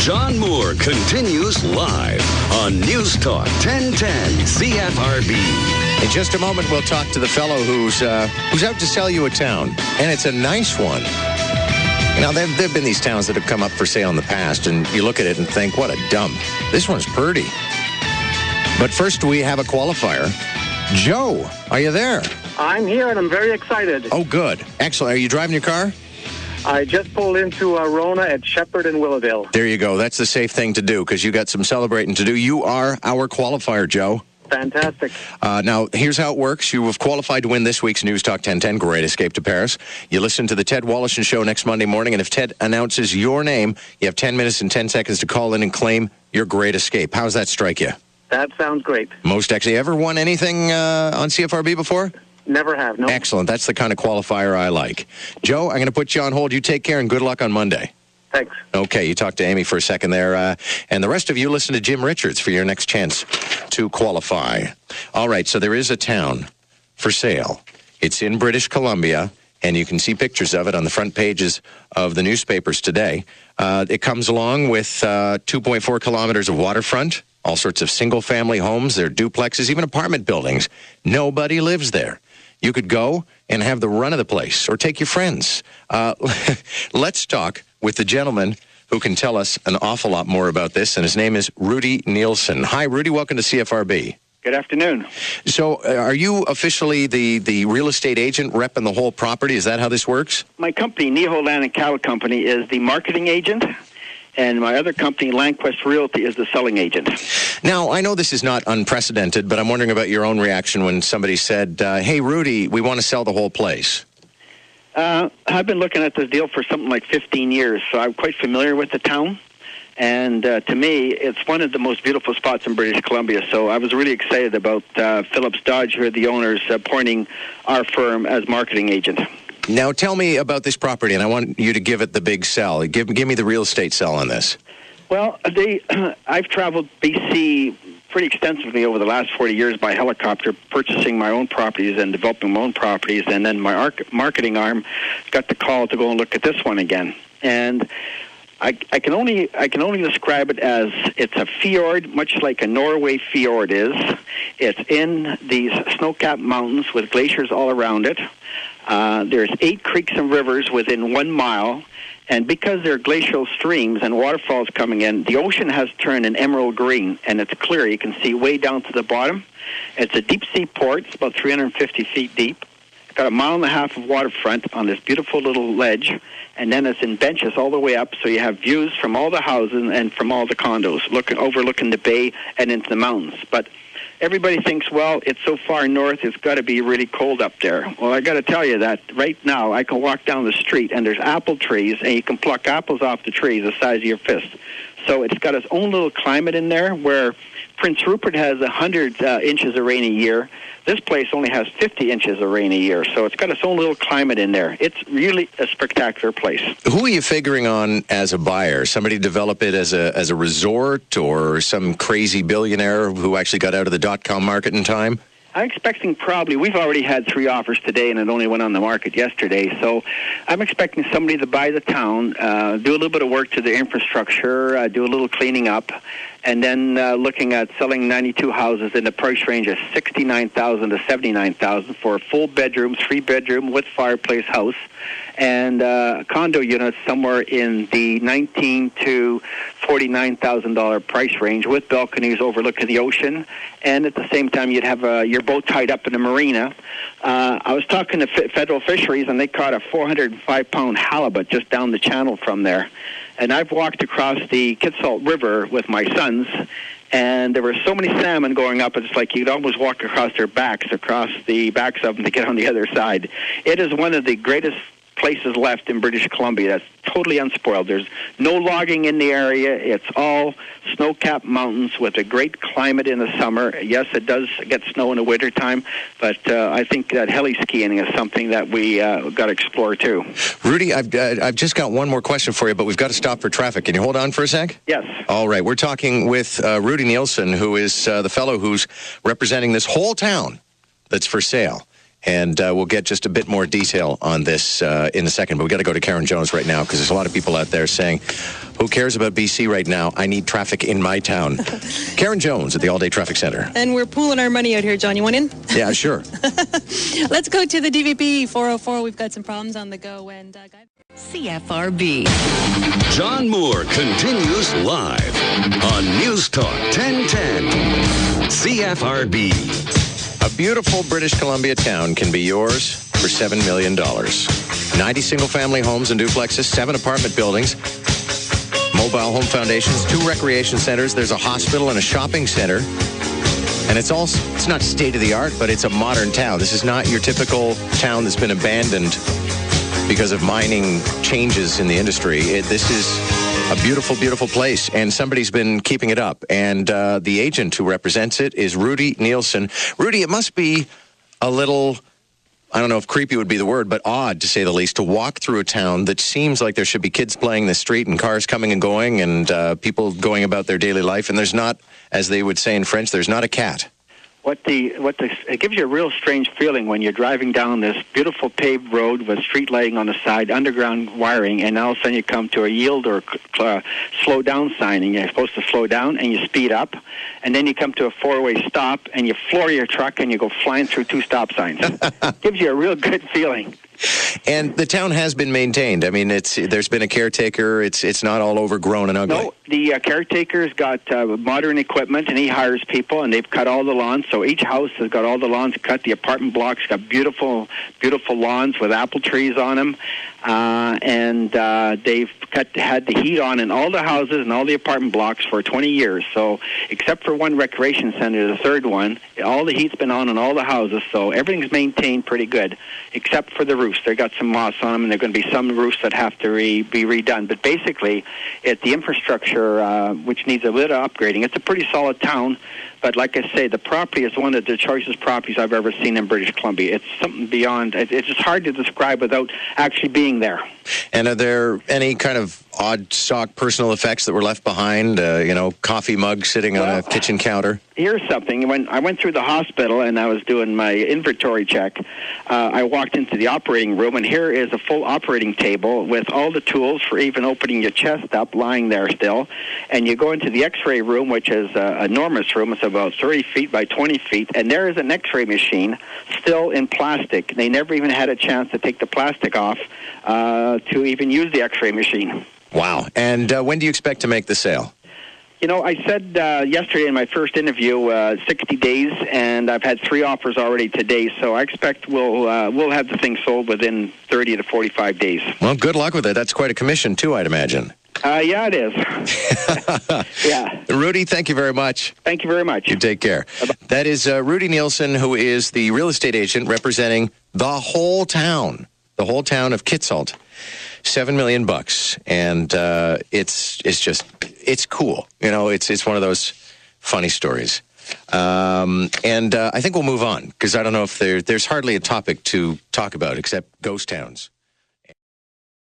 John Moore continues live on News Talk 1010 CFRB. In just a moment, we'll talk to the fellow who's out to sell you a town, and it's a nice one. You know, there have been these towns that have come up for sale in the past, and you look at it and think, what a dump. This one's pretty. But first, we have a qualifier. Joe, are you there? I'm here, and I'm very excited. Oh, good. Excellent. Are you driving your car? I just pulled into Rona at Shepherd and Willowdale. There you go. That's the safe thing to do, because you got some celebrating to do. You are our qualifier, Joe. Fantastic. Now, here's how it works. You have qualified to win this week's News Talk 1010, Great Escape to Paris. You listen to the Ted Wallison Show next Monday morning, and if Ted announces your name, you have 10 minutes and 10 seconds to call in and claim your Great Escape. How's that strike you? That sounds great. Most actually. Ever won anything on CFRB before? Never have, no. Excellent. That's the kind of qualifier I like. Joe, I'm going to put you on hold. You take care, and good luck on Monday. Thanks. Okay, you talked to Amy for a second there. And the rest of you listen to Jim Richards for your next chance to qualify. All right, so there is a town for sale. It's in British Columbia, and you can see pictures of it on the front pages of the newspapers today. It comes along with 2.4 kilometers of waterfront, all sorts of single-family homes. There are duplexes, even apartment buildings. Nobody lives there. You could go and have the run of the place or take your friends. Let's talk with the gentleman who can tell us an awful lot more about this, and his name is Rudy Nielsen. Hi, Rudy. Welcome to CFRB. Good afternoon. So are you officially the real estate agent repping the whole property? Is that how this works? My company, Neho Land and Cattle Company, is the marketing agent, and my other company, Landquest Realty, is the selling agent. Now, I know this is not unprecedented, but I'm wondering about your own reaction when somebody said, hey, Rudy, we want to sell the whole place. I've been looking at this deal for something like 15 years, so I'm quite familiar with the town. And to me, it's one of the most beautiful spots in British Columbia. So I was really excited about Phillips Dodge, who are the owners, appointing our firm as marketing agent. Now, tell me about this property, and I want you to give it the big sell. Give me the real estate sell on this. Well, I've traveled BC pretty extensively over the last 40 years by helicopter, purchasing my own properties and developing my own properties, and then my marketing arm got the call to go and look at this one again. And I can only describe it as it's a fjord, much like a Norway fjord is. It's in these snow-capped mountains with glaciers all around it. There's 8 creeks and rivers within 1 mile. And because there are glacial streams and waterfalls coming in, the ocean has turned an emerald green, and it's clear. You can see way down to the bottom. It's a deep-sea port. It's about 350 feet deep. It's got 1.5 miles of waterfront on this beautiful little ledge, and then it's in benches all the way up, so you have views from all the houses and from all the condos, overlooking the bay and into the mountains. But everybody thinks, well, it's so far north, it's got to be really cold up there. Well, I got to tell you that right now I can walk down the street and there's apple trees, and you can pluck apples off the trees the size of your fist. So it's got its own little climate in there where Prince Rupert has 100 inches of rain a year. This place only has 50 inches of rain a year, so it's got its own little climate in there. It's really a spectacular place. Who are you figuring on as a buyer? Somebody develop it as a resort, or some crazy billionaire who actually got out of the dot-com market in time? I'm expecting we've already had 3 offers today, and it only went on the market yesterday. So I'm expecting somebody to buy the town, do a little bit of work to the infrastructure, do a little cleaning up, and then looking at selling 92 houses in the price range of $69,000 to $79,000 for a full bedroom, 3-bedroom with fireplace house, and condo units somewhere in the $19,000 to $49,000 price range with balconies overlooking the ocean, and at the same time you'd have your boat tied up in a marina. I was talking to Federal Fisheries, and they caught a 405-pound halibut just down the channel from there. And I've walked across the Kitsault River with my sons, and there were so many salmon going up, it's like you'd almost walk across the backs of them to get on the other side. It is one of the greatest places left in British Columbia that's totally unspoiled. There's no logging in the area. It's all snow-capped mountains with a great climate in the summer. Yes, it does get snow in the wintertime, but I think that heli skiing is something that we got to explore too. Rudy, I've just got one more question for you, but we've got to stop for traffic. Can you hold on for a sec? Yes. All right. We're talking with Rudy Nielsen, who is the fellow who's representing this whole town that's for sale. And we'll get just a bit more detail on this in a second. But we got to go to Karen Jones right now because there's a lot of people out there saying, who cares about BC right now? I need traffic in my town. Karen Jones at the All Day Traffic Center. And we're pooling our money out here, John. You want in? Yeah, sure. Let's go to the DVP 404. We've got some problems on the go. And CFRB. John Moore continues live on News Talk 1010 CFRB. A beautiful British Columbia town can be yours for $7 million. 90 single-family homes and duplexes, 7 apartment buildings, mobile home foundations, 2 recreation centers. There's a hospital and a shopping center. And it's not state-of-the-art, but it's a modern town. This is not your typical town that's been abandoned because of mining changes in the industry. This is a beautiful, beautiful place, and somebody's been keeping it up. And the agent who represents it is Rudy Nielsen. Rudy, it must be a little, I don't know if creepy would be the word, but odd, to say the least, to walk through a town that seems like there should be kids playing in the street and cars coming and going and people going about their daily life. And there's not, as they would say in French, there's not a cat. It gives you a real strange feeling when you're driving down this beautiful paved road with street lighting on the side, underground wiring, and all of a sudden you come to a yield or slow down sign, and you're supposed to slow down, and you speed up, and then you come to a 4-way stop, and you floor your truck, and you go flying through 2 stop signs. Gives you a real good feeling. And the town has been maintained. I mean, there's been a caretaker. It's not all overgrown and ugly. No, the caretaker's got modern equipment, and he hires people, and they've cut all the lawns. So each house has got all the lawns cut. The apartment blocks got beautiful, beautiful lawns with apple trees on them. And they've had the heat on in all the houses and all the apartment blocks for 20 years. So except for one recreation center, the third one, all the heat's been on in all the houses. So everything's maintained pretty good, except for the roofs. They've got some moss on them, and there are going to be some roofs that have to be redone. But basically, the infrastructure, which needs a little upgrading. It's a pretty solid town. But like I say, the property is one of the choicest properties I've ever seen in British Columbia. It's something beyond. It's just hard to describe without actually being there. And are there any kind of odd stock personal effects that were left behind? Coffee mug sitting on a kitchen counter? Here's something. When I went through the hospital and I was doing my inventory check, I walked into the operating room, and here is a full operating table with all the tools for even opening your chest up, lying there still. And you go into the X-ray room, which is an enormous room. It's about 30 feet by 20 feet, and there is an X-ray machine still in plastic. They never even had a chance to take the plastic off to even use the X-ray machine. Wow. And when do you expect to make the sale? I said yesterday in my first interview, 60 days, and I've had 3 offers already today, so I expect we'll have the thing sold within 30 to 45 days. Well, good luck with it. That's quite a commission, too, I'd imagine. Yeah, it is. Yeah. Rudy, thank you very much. Thank you very much. You take care. Bye-bye. That is Rudy Nielsen, who is the real estate agent representing the whole town of Kitsault. $7 million, and it's cool. It's one of those funny stories. And I think we'll move on because I don't know if there's hardly a topic to talk about except ghost towns.